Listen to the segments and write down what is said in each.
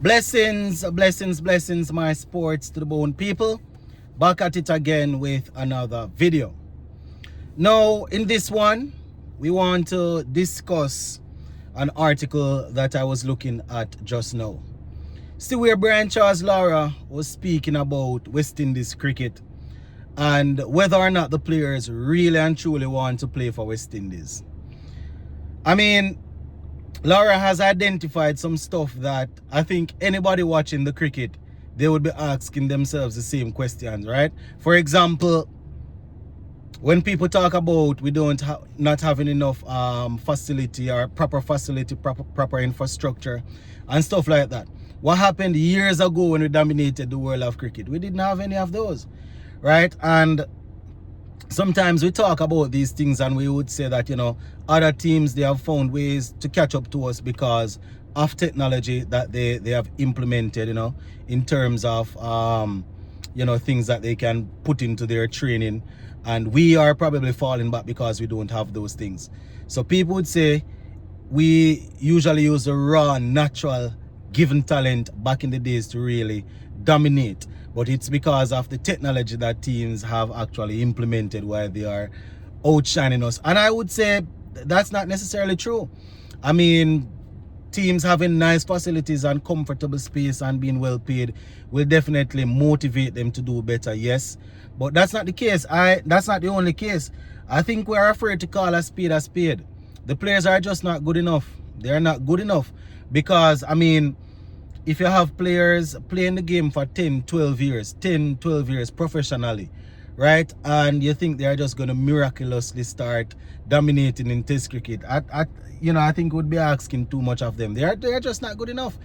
Blessings, blessings, blessings, my sports to the bone people. Back at it again with another video. Now, in this one, we want to discuss an article that I was looking at just now. See where Brian Charles Lara was speaking about West Indies cricket and whether or not the players really and truly want to play for West Indies. I mean, Lara has identified some stuff that I think anybody watching the cricket, they would be asking themselves the same questions, right? For example, when people talk about we don't not having enough facility or proper facility, proper infrastructure and stuff like that. What happened years ago when we dominated the world of cricket? We didn't have any of those, right? And sometimes we talk about these things and we would say that, other teams, they have found ways to catch up to us because of technology that they have implemented, in terms of, things that they can put into their training. And we are probably falling back because we don't have those things. So people would say we usually use the raw, natural, given talent back in the days to really dominate. But it's because of the technology that teams have actually implemented while they are outshining us. And I would say that's not necessarily true. I mean, teams having nice facilities and comfortable space and being well paid will definitely motivate them to do better, yes. But that's not the case. That's not the only case. I think we're afraid to call a spade a spade. The players are just not good enough. They're not good enough. Because, I mean, if you have players playing the game for 10, 12 years professionally, right? And you think they're just going to miraculously start dominating in test cricket, I think would be asking too much of them. They're just not good enough.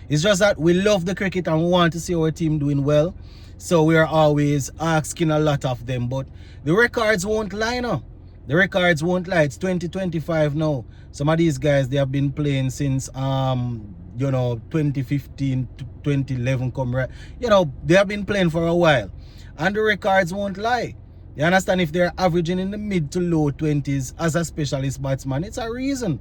It's just that we love the cricket and we want to see our team doing well. So we are always asking a lot of them. But the records won't lie now. The records won't lie. It's 2025 now. Some of these guys, they have been playing since 2015 to 2011 come right. They have been playing for a while. And the records won't lie. You understand? If they're averaging in the mid to low 20s as a specialist batsman, it's a reason.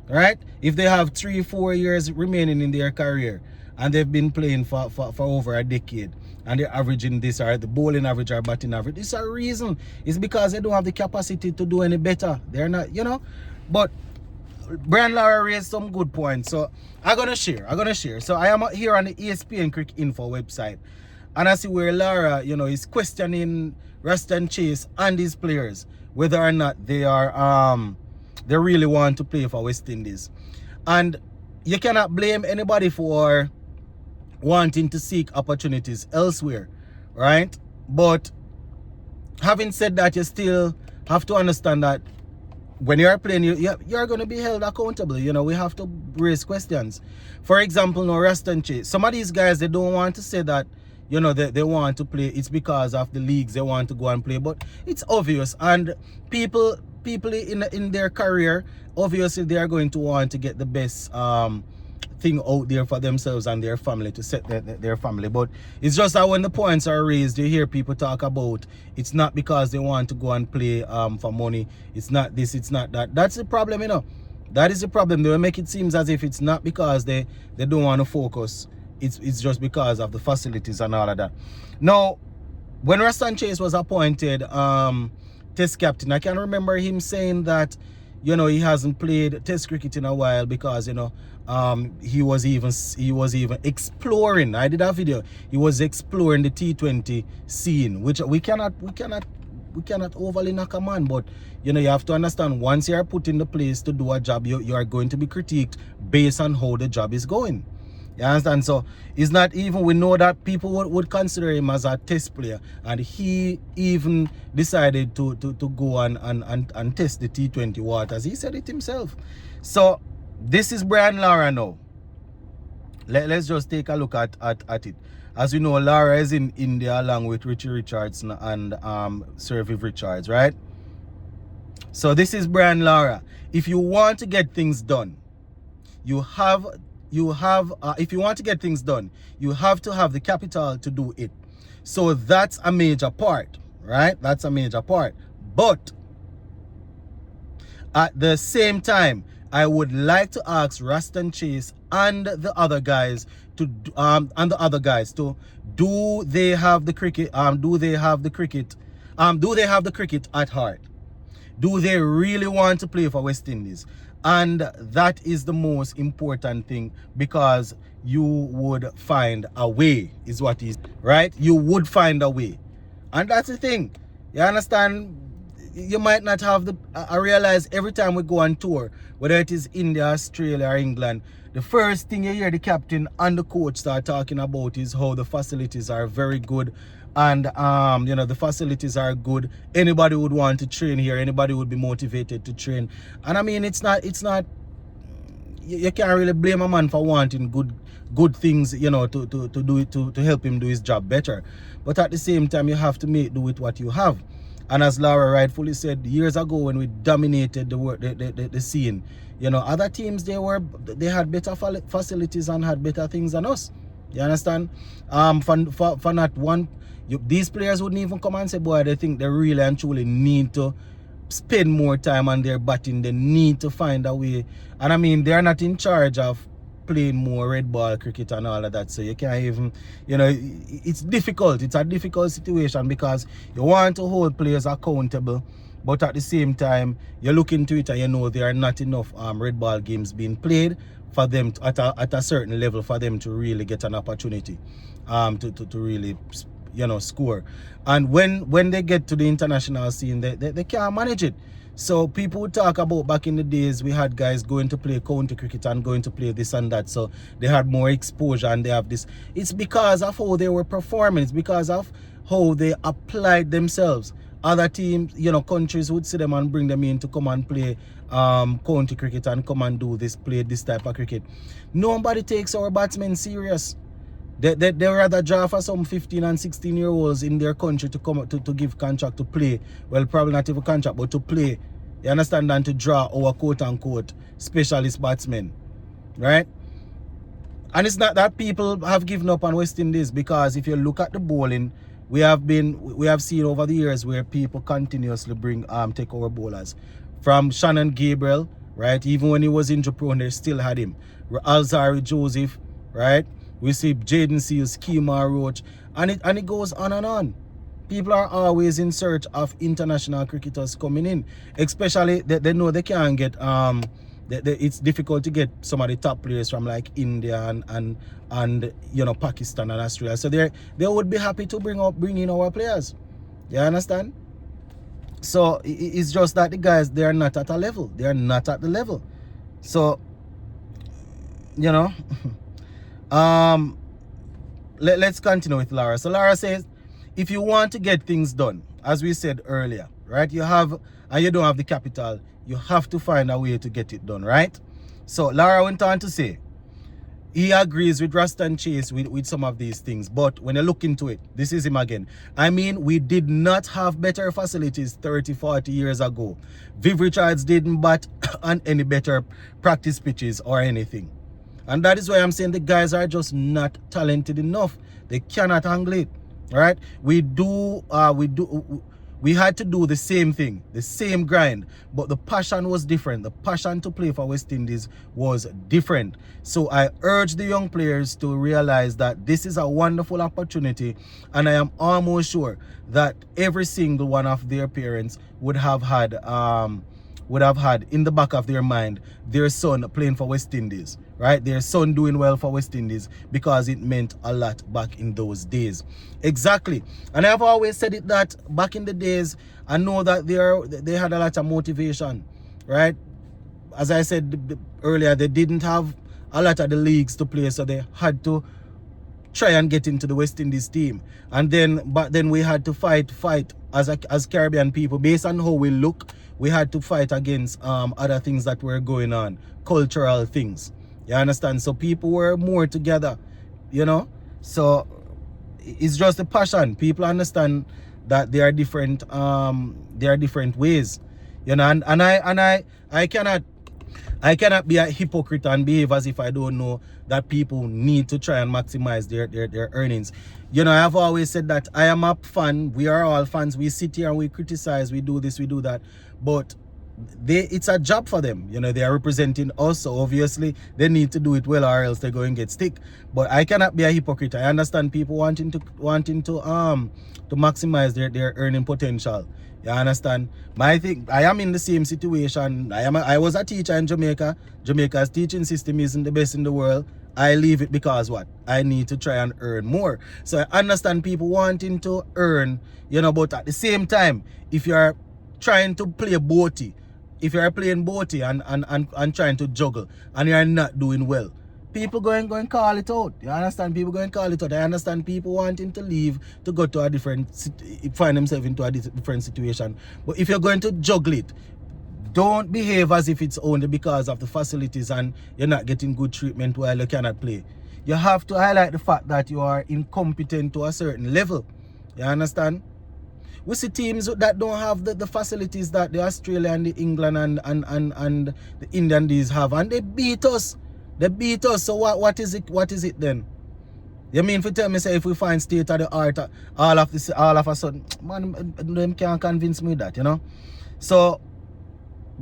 Right? If they have 3-4 years remaining in their career and they've been playing for over a decade and they're averaging this or the bowling average or batting average, it's a reason. It's because they don't have the capacity to do any better. They're not, But Brian Lara raised some good points. So I'm gonna share. So I am here on the ESPN Cricket Info website. And I see where Lara, is questioning Ruston Chase and his players whether or not they are they really want to play for West Indies. And you cannot blame anybody for wanting to seek opportunities elsewhere, right? But having said that, you still have to understand that when you're playing, you're going to be held accountable. We have to raise questions. For example, now Ruston Chase, some of these guys, they don't want to say that they want to play. It's because of the leagues they want to go and play, but it's obvious. And people in their career, obviously they are going to want to get the best thing out there for themselves and their family, to set their family. But it's just that when the points are raised, you hear people talk about it's not because they want to go and play for money. It's not this, it's not that. That's the problem. That is the problem. They will make it seem as if it's not because they don't want to focus. It's just because of the facilities and all of that. Now, when Ruston Chase was appointed test captain, I can remember him saying that he hasn't played test cricket in a while because he was even exploring. I did a video. He was exploring the T20 scene, which we cannot overly knock a man. But you have to understand, once you are put in the place to do a job, you are going to be critiqued based on how the job is going. You understand? So it's not even, we know that people would consider him as a test player, and he even decided to go and test the T20 waters. He said it himself. So this is Brian Lara now. Let's just take a look at it. As we know, Lara is in India along with Richie Richardson and Sir Viv Richards, right? So this is Brian Lara. If you want to get things done, if you want to get things done, you have to have the capital to do it. So that's a major part, right? That's a major part. But at the same time, I would like to ask Raston Chase and the other guys to do they have the cricket at heart? Do they really want to play for West Indies? And that is the most important thing, because you would find a way, is what is right. You would find a way, and that's the thing. You understand? You might not have the. I realize every time we go on tour, whether it is India, Australia, or England, the first thing you hear the captain and the coach start talking about is how the facilities are very good, and the facilities are good. Anybody would want to train here. Anybody would be motivated to train. And I mean, it's not. You can't really blame a man for wanting good things, to do it to help him do his job better. But at the same time, you have to make do with what you have. And as Lara rightfully said, years ago when we dominated the scene, other teams, they had better facilities and had better things than us. You understand? For not one, these players wouldn't even come and say, boy, they think they really and truly need to spend more time on their batting. They need to find a way. And I mean, they're not in charge of playing more red ball cricket and all of that, so you can't even, it's difficult. It's a difficult situation, because you want to hold players accountable, but at the same time you look into it and there are not enough red ball games being played for them at a certain level for them to really get an opportunity to really score. And when they get to the international scene, they can't manage it. So people would talk about back in the days, we had guys going to play county cricket and going to play this and that, so they had more exposure and they have this. It's because of how they were performing. It's because of how they applied themselves. Other teams, countries would see them and bring them in to come and play county cricket and come and play this type of cricket. Nobody takes our batsmen serious. They rather draw for some 15 and 16-year-olds in their country to come to give contract to play. Well, probably not even contract, but to play. You understand? And to draw our quote-unquote specialist batsmen. Right? And it's not that people have given up on West Indies, because if you look at the bowling, we have seen over the years where people continuously take over bowlers. From Shannon Gabriel, right? Even when he was injury prone, they still had him. Alzari Joseph, right? We see Jaden Seals, Kemar Roach, and it goes on and on. People are always in search of international cricketers coming in, especially they know they can't get it's difficult to get some of the top players from like India and Pakistan and Australia. So they would be happy to bring in our players. You understand? So it's just that the guys, they are not at a level. They are not at the level. So let's continue with Lara. So Lara says, if you want to get things done, as we said earlier, right, you don't have the capital, you have to find a way to get it done, right? So Lara went on to say, he agrees with Raston Chase with some of these things, but when you look into it, this is him again. I mean, we did not have better facilities 30, 40 years ago. Viv Richards didn't bat on any better practice pitches or anything. And that is why I'm saying the guys are just not talented enough. They cannot handle it. Right? We had to do the same thing, the same grind, but the passion was different. The passion to play for West Indies was different. So I urge the young players to realize that this is a wonderful opportunity, and I am almost sure that every single one of their parents would have had in the back of their mind their son playing for West Indies, right? Their son doing well for West Indies, because it meant a lot back in those days. Exactly. And I've always said it that back in the days, I know that they had a lot of motivation, right? As I said earlier, they didn't have a lot of the leagues to play, so they had to try and get into the West Indies team. But then we had to fight as Caribbean people, based on how we look. We had to fight against other things that were going on, cultural things. You understand? So people were more together, So it's just the passion. People understand that there are different ways, and I cannot be a hypocrite and behave as if I don't know that people need to try and maximize their earnings. I have always said that I am a fan. We are all fans. We sit here and we criticize. We do this, we do that. But it's a job for them. You know, they are representing us, so obviously they need to do it well, or else they're going to get stick. But I cannot be a hypocrite. I understand people wanting to maximize their earning potential. You understand? My thing, I am in the same situation. I was a teacher in Jamaica. Jamaica's teaching system isn't the best in the world. I leave it because what? I need to try and earn more. So I understand people wanting to earn, you know, but at the same time, if you're trying to play boaty, if you're playing boaty and trying to juggle and you're not doing well, people go and call it out. You understand? People go and call it out. I understand people wanting to leave to go to a find themselves into a different situation. But if you're going to juggle it, don't behave as if it's only because of the facilities and you're not getting good treatment while you cannot play. You have to highlight the fact that you are incompetent to a certain level. You understand? We see teams that don't have the facilities that the Australia and the England and the Indian these have, and they beat us. They beat us. So what is it? What is it then? You mean for tell me say if we find state of the art all of a sudden, man, them can't convince me that, you know? So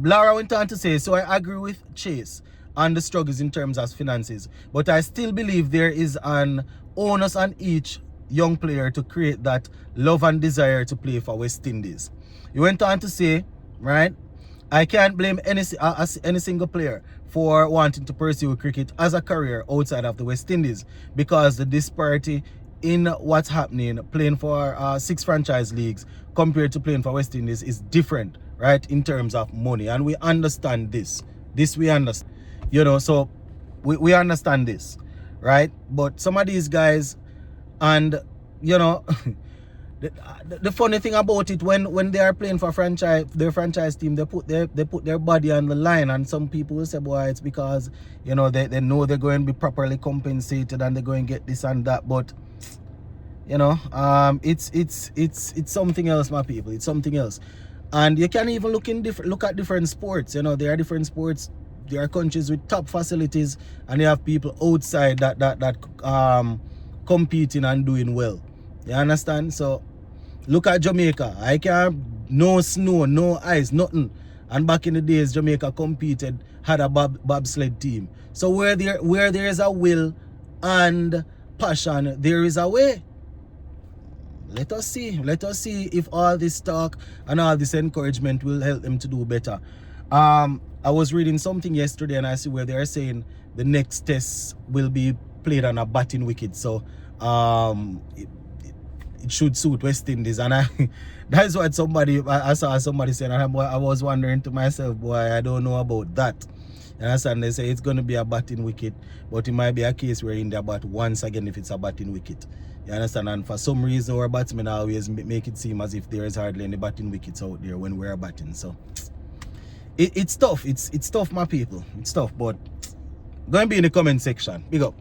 Lara went on to say, so I agree with Chase on the struggles in terms of finances, but I still believe there is an onus on each young player to create that love and desire to play for West Indies. He went on to say, right, I can't blame any single player for wanting to pursue cricket as a career outside of the West Indies, because the disparity in what's happening playing for 6 franchise leagues compared to playing for West Indies is different, right, in terms of money. And we understand this we understand, you know, so we understand this, right? But some of these guys, and you know, the funny thing about it, when they are playing for their franchise team, they put their body on the line, and some people will say, boy, it's because, you know, they know they're going to be properly compensated and they're going to get this and that. But you know, it's something else, my people. It's something else. And you can even look at different sports. You know, there are different sports. There are countries with top facilities, and you have people outside that competing and doing well. You understand? So look at Jamaica. I can't, no snow, no ice, nothing. And back in the days, Jamaica competed, had a bobsled team. So where there is a will and passion, there is a way. Let us see if all this talk and all this encouragement will help them to do better. I was reading something yesterday, and I see where they're saying the next test will be played on a batting wicket. So it should suit West Indies, and that's what I saw somebody saying, and I was wondering to myself, boy, I don't know about that. You understand? They say it's going to be a batting wicket, but it might be a case where India bat once again if it's a batting wicket. You understand? And for some reason, our batsmen always make it seem as if there is hardly any batting wickets out there when we're batting. So it's tough. It's tough, my people. It's tough, but go and be in the comment section. Big up.